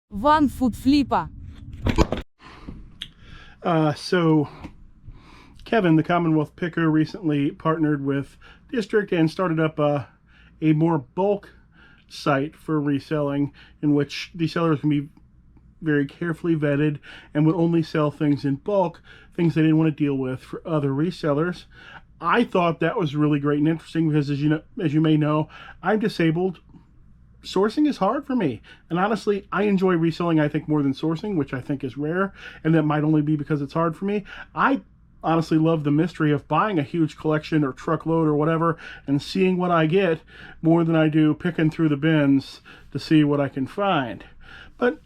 One-foot-flipper. So Kevin, the Commonwealth picker, recently partnered with District and started up a more bulk site for reselling, in which the sellers can be very carefully vetted and would only sell things in bulk, things they didn't want to deal with for other resellers. I thought that was really great and interesting because, as you may know, I'm disabled. Sourcing is hard for me, and honestly, I enjoy reselling, I think, more than sourcing, which I think is rare, and that might only be because it's hard for me. I honestly love the mystery of buying a huge collection or truckload or whatever and seeing what I get more than I do picking through the bins to see what I can find. But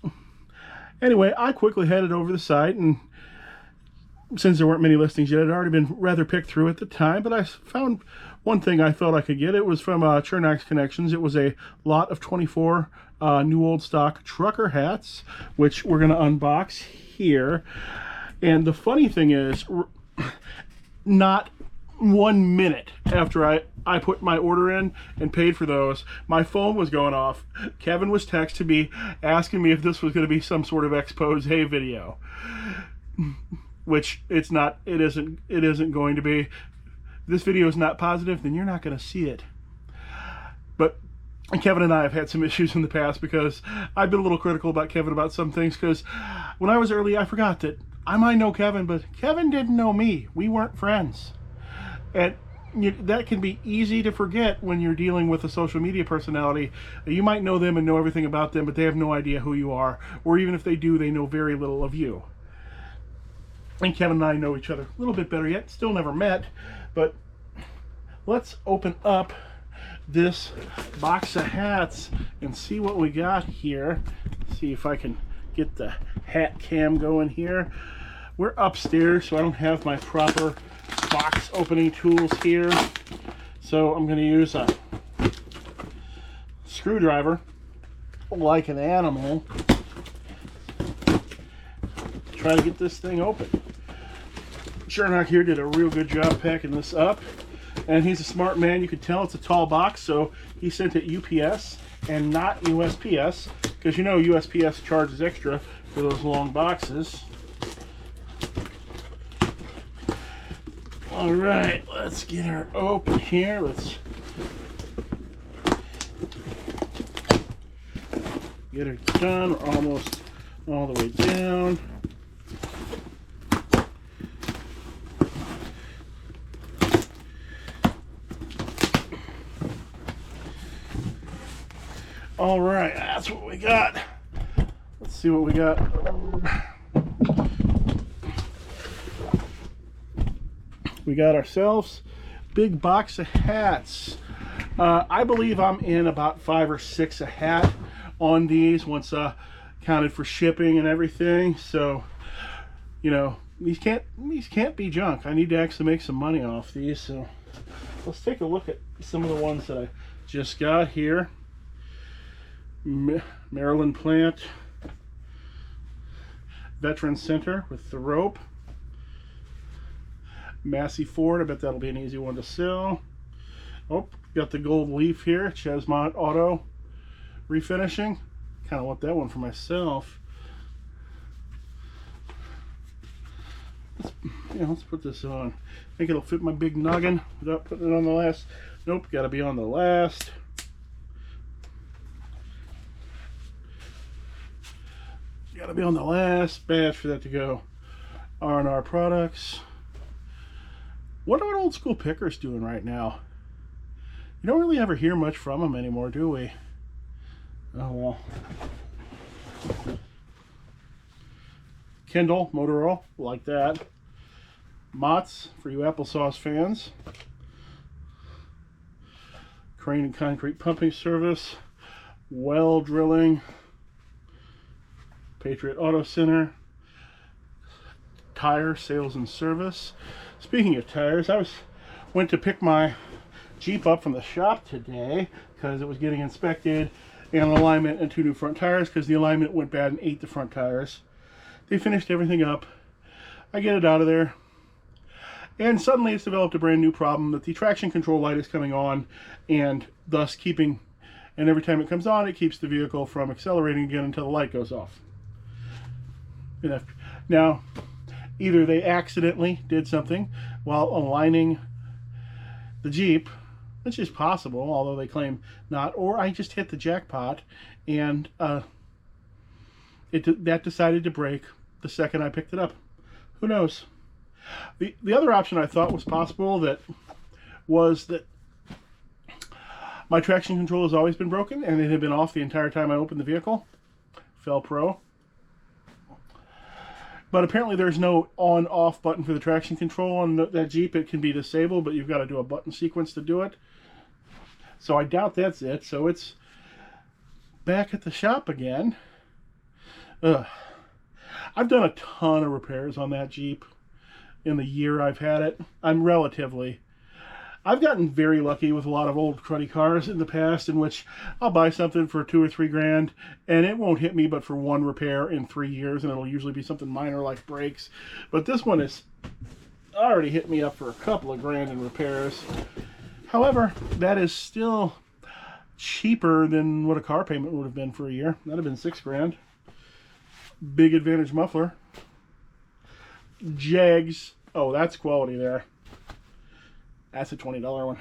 anyway, I quickly headed over the site, and since there weren't many listings yet, it had already been rather picked through at the time, but I found one thing I thought I could get. It was from Chernox Connections. It was a lot of 24 new old stock trucker hats, which we're going to unbox here. And the funny thing is, not 1 minute after I put my order in and paid for those, my phone was going off. Kevin was texting me asking me if this was going to be some sort of expose video, which it's not. It isn't going to be. If this video is not positive, then you're not going to see it. But Kevin and I have had some issues in the past because I've been a little critical about Kevin about some things, because when I was early, I forgot that I might know Kevin, but Kevin didn't know me. We weren't friends. And that can be easy to forget when you're dealing with a social media personality. You might know them and know everything about them, but they have no idea who you are. Or even if they do, they know very little of you. And Kevin and I know each other a little bit better yet. Still never met. But let's open up this box of hats and see what we got here. See if I can get the hat cam going here. We're upstairs, so I don't have my proper box opening tools here. So I'm going to use a screwdriver like an animal to try to get this thing open. Chernock here did a real good job packing this up, and he's a smart man. You can tell it's a tall box, so he sent it UPS and not USPS, because you know USPS charges extra for those long boxes. All right, let's get her open here. Let's get her done. We're almost all the way down. All right, that's what we got. Let's see what we got. We got ourselves a big box of hats. I believe I'm in about 5 or 6 a hat on these, once counted for shipping and everything. So, you know, these can't be junk. I need to actually make some money off these. So let's take a look at some of the ones that I just got here. Maryland Plant Veteran Center with the rope. Massey Ford, I bet that'll be an easy one to sell. Oh, got the gold leaf here. Chesmont Auto refinishing. Kind of want that one for myself. Let's put this on. I think it'll fit my big noggin without putting it on the last. Nope, got to be on the last. Got to be on the last batch for that to go. R&R Products. What are old school pickers doing right now? You don't really ever hear much from them anymore, do we? Oh well. Kendall motor oil, like that. Mott's for you applesauce fans. Crane and Concrete Pumping Service. Well Drilling. Patriot Auto Center. Tire Sales and Service. Speaking of tires, went to pick my Jeep up from the shop today because it was getting inspected, and an alignment and 2 new front tires because the alignment went bad and ate the front tires. They finished everything up. I get it out of there, and suddenly it's developed a brand new problem that the traction control light is coming on and thus keeping and every time it comes on, it keeps the vehicle from accelerating again until the light goes off. Now, either they accidentally did something while aligning the Jeep, which is possible, although they claim not, or I just hit the jackpot and that decided to break the second I picked it up. Who knows? The other option I thought was possible was that my traction control has always been broken and it had been off the entire time I opened the vehicle. Fell pro. But apparently there's no on-off button for the traction control on that Jeep. It can be disabled, but you've got to do a button sequence to do it. So I doubt that's it. So it's back at the shop again. I've done a ton of repairs on that Jeep in the year I've had it. I've gotten very lucky with a lot of old cruddy cars in the past, in which I'll buy something for $2 or $3 grand and it won't hit me but for one repair in 3 years, and it'll usually be something minor like brakes. But this one has already hit me up for a couple of grand in repairs. However, that is still cheaper than what a car payment would have been for a year. That'd have been $6 grand. Big Advantage muffler. Jags. Oh, that's quality there. That's a $20 one.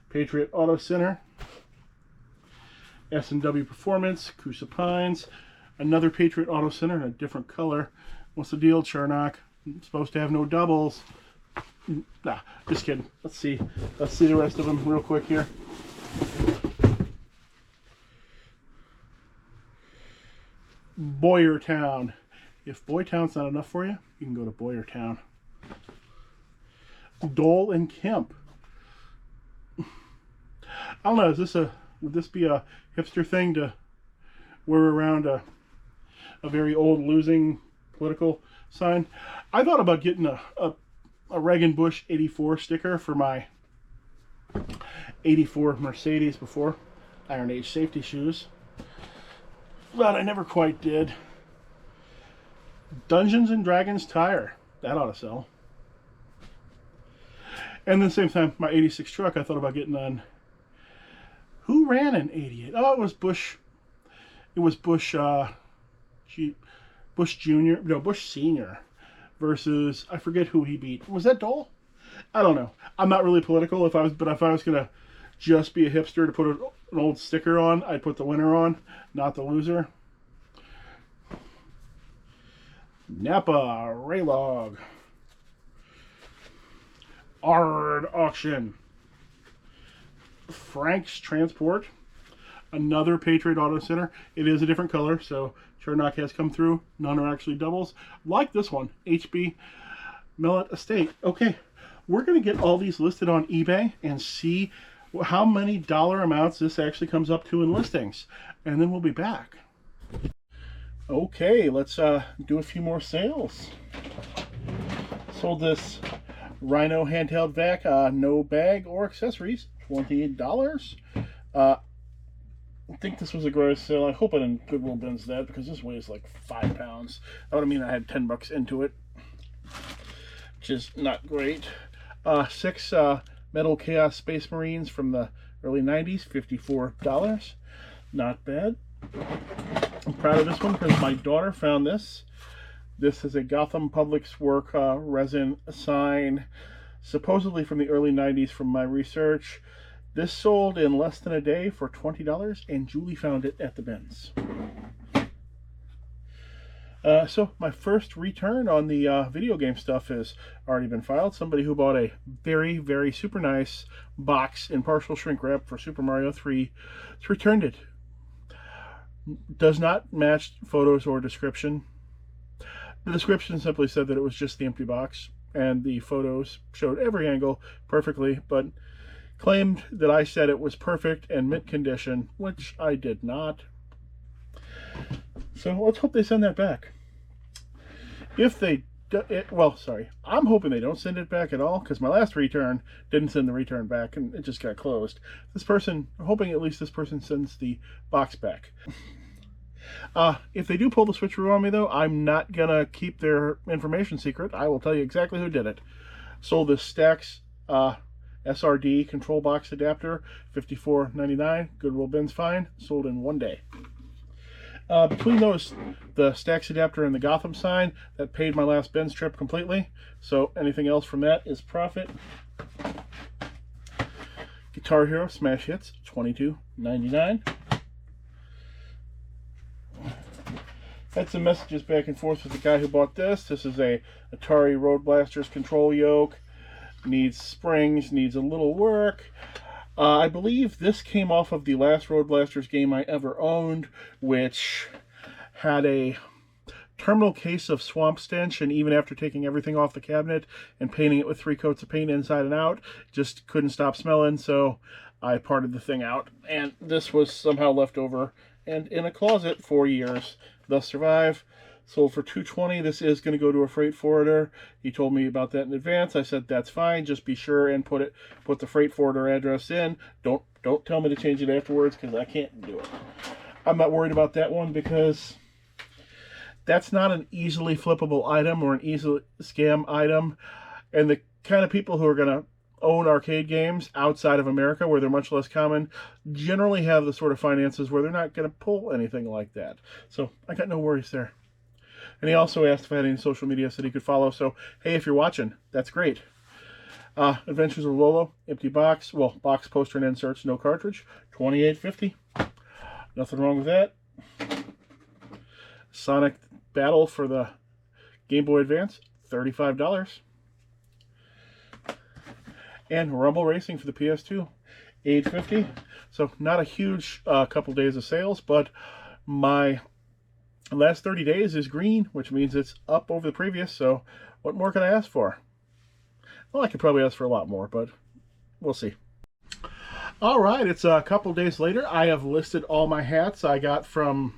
Patriot Auto Center. S&W Performance. Coosa Pines. Another Patriot Auto Center in a different color. What's the deal, Charnock? It's supposed to have no doubles. Nah, just kidding. Let's see the rest of them real quick here. Boyertown. If Boytown's not enough for you, you can go to Boyertown. Dole and Kemp. I don't know, would this be a hipster thing to wear around a very old losing political sign? I thought about getting a Reagan Bush 84 sticker for my 84 Mercedes before Iron Age safety shoes, but I never quite did. Dungeons and Dragons tire. That ought to sell. And at the same time, my 86 truck, I thought about getting on. Who ran an 88? Oh, it was Bush. It was Bush, Bush Jr. No, Bush Sr. versus, I forget who he beat. Was that Dole? I don't know. I'm not really political. If I was gonna just be a hipster to put an old sticker on, I'd put the winner on, not the loser. Napa Raylog. Ard Auction. Frank's Transport. Another Patriot Auto Center. It is a different color, so Charnock has come through. None are actually doubles. Like this one, HB Millet Estate. Okay, we're going to get all these listed on eBay and see how many dollar amounts this actually comes up to in listings. And then we'll be back. Okay, let's do a few more sales. Sold this Rhino handheld vac, no bag or accessories, $28. I think this was a gross sale. I hope I didn't Goodwill bins that, because this weighs like 5 pounds. That would mean I had $10 into it, which is not great. 6 Metal Chaos Space Marines from the early 90s, $54. Not bad. I'm proud of this one because my daughter found this. This is a Gotham Public's Work resin sign, supposedly from the early 90s from my research. This sold in less than a day for $20, and Julie found it at the bins. So my first return on the video game stuff has already been filed. Somebody who bought a very, very super nice box in partial shrink wrap for Super Mario 3 has returned it. Does not match photos or description. The description simply said that it was just the empty box, and the photos showed every angle perfectly, but claimed that I said it was perfect and mint condition, which I did not. So let's hope they send that back. If they I'm hoping they don't send it back at all, because my last return didn't send the return back and it just got closed. I'm hoping at least this person sends the box back. If they do pull the switcheroo on me, though, I'm not gonna keep their information secret. I will tell you exactly who did it. Sold this Stax SRD control box adapter, $54.99. Goodwill bins fine. Sold in 1 day. Between those, the Stax adapter and the Gotham sign, that paid my last bins trip completely. So anything else from that is profit. Guitar Hero Smash Hits, $22.99. Had some messages back and forth with the guy who bought this. This is a Atari Road Blasters control yoke. Needs springs, needs a little work. I believe this came off of the last Road Blasters game I ever owned, which had a terminal case of swamp stench, and even after taking everything off the cabinet and painting it with 3 coats of paint inside and out, just couldn't stop smelling, so I parted the thing out. And this was somehow left over and in a closet for years. Thus survive. Sold for $220. This is going to go to a freight forwarder. He told me about that in advance. I said that's fine. Just be sure and put the freight forwarder address in. Don't tell me to change it afterwards, because I can't do it. I'm not worried about that one because that's not an easily flippable item or an easily scam item. And the kind of people who are going to own arcade games outside of America, where they're much less common, generally have the sort of finances where they're not going to pull anything like that. So I got no worries there. And he also asked if I had any social media so he could follow. So, hey, if you're watching, that's great. Adventures of Lolo, empty box. Well, box, poster, and inserts, no cartridge. $28.50. Nothing wrong with that. Sonic Battle for the Game Boy Advance, $35. And Rumble Racing for the PS2, $8.50. So not a huge couple days of sales, but my last 30 days is green, which means it's up over the previous. So what more can I ask for? Well, I could probably ask for a lot more, but we'll see. All right, it's a couple days later. I have listed all my hats I got from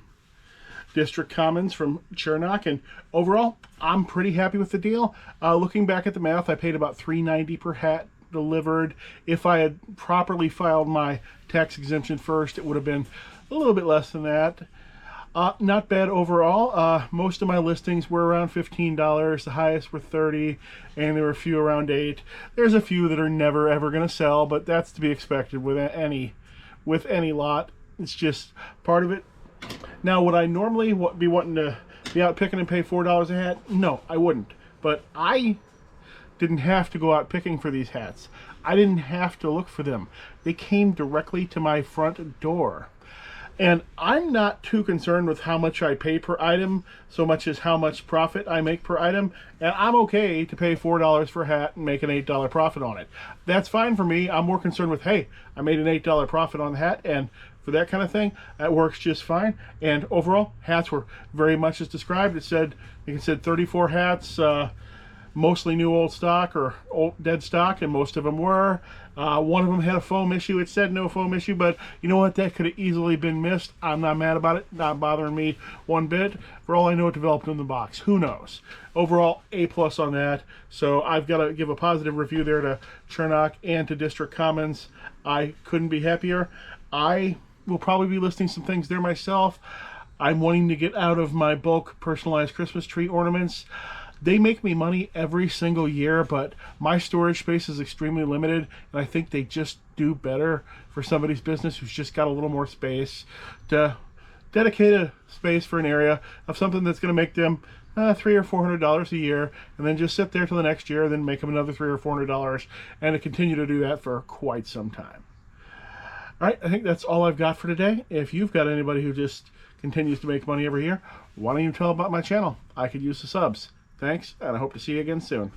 District Commons from Chernock, and overall, I'm pretty happy with the deal. Looking back at the math, I paid about $3.90 per hat delivered. If I had properly filed my tax exemption first, it would have been a little bit less than that. Not bad overall. Most of my listings were around $15. The highest were $30, and there were a few around $8. There's a few that are never ever going to sell, but that's to be expected with any lot. It's just part of it. Now, would I normally be wanting to be out picking and pay $4 a hat? No, I wouldn't. But I didn't have to go out picking for these hats. I didn't have to look for them. They came directly to my front door. And I'm not too concerned with how much I pay per item, so much as how much profit I make per item. And I'm okay to pay $4 for a hat and make an $8 profit on it. That's fine for me. I'm more concerned with, hey, I made an $8 profit on the hat, and for that kind of thing, that works just fine. And overall, hats were very much as described. It said 34 hats, mostly new old stock or old dead stock, and most of them were. One of them had a foam issue. It said no foam issue, but you know what? That could have easily been missed. I'm not mad about it. Not bothering me one bit. For all I know, it developed in the box. Who knows? Overall, A+ on that. So I've got to give a positive review there to Chernock and to District Commons. I couldn't be happier. I will probably be listing some things there myself. I'm wanting to get out of my bulk personalized Christmas tree ornaments. They make me money every single year, but my storage space is extremely limited, and I think they just do better for somebody's business who's just got a little more space to dedicate a space for an area of something that's going to make them $300 or $400 a year, and then just sit there till the next year, then make them another $300 or $400, and to continue to do that for quite some time. All right, I think that's all I've got for today. If you've got anybody who just continues to make money every year, why don't you tell about my channel? I could use the subs. Thanks, and I hope to see you again soon.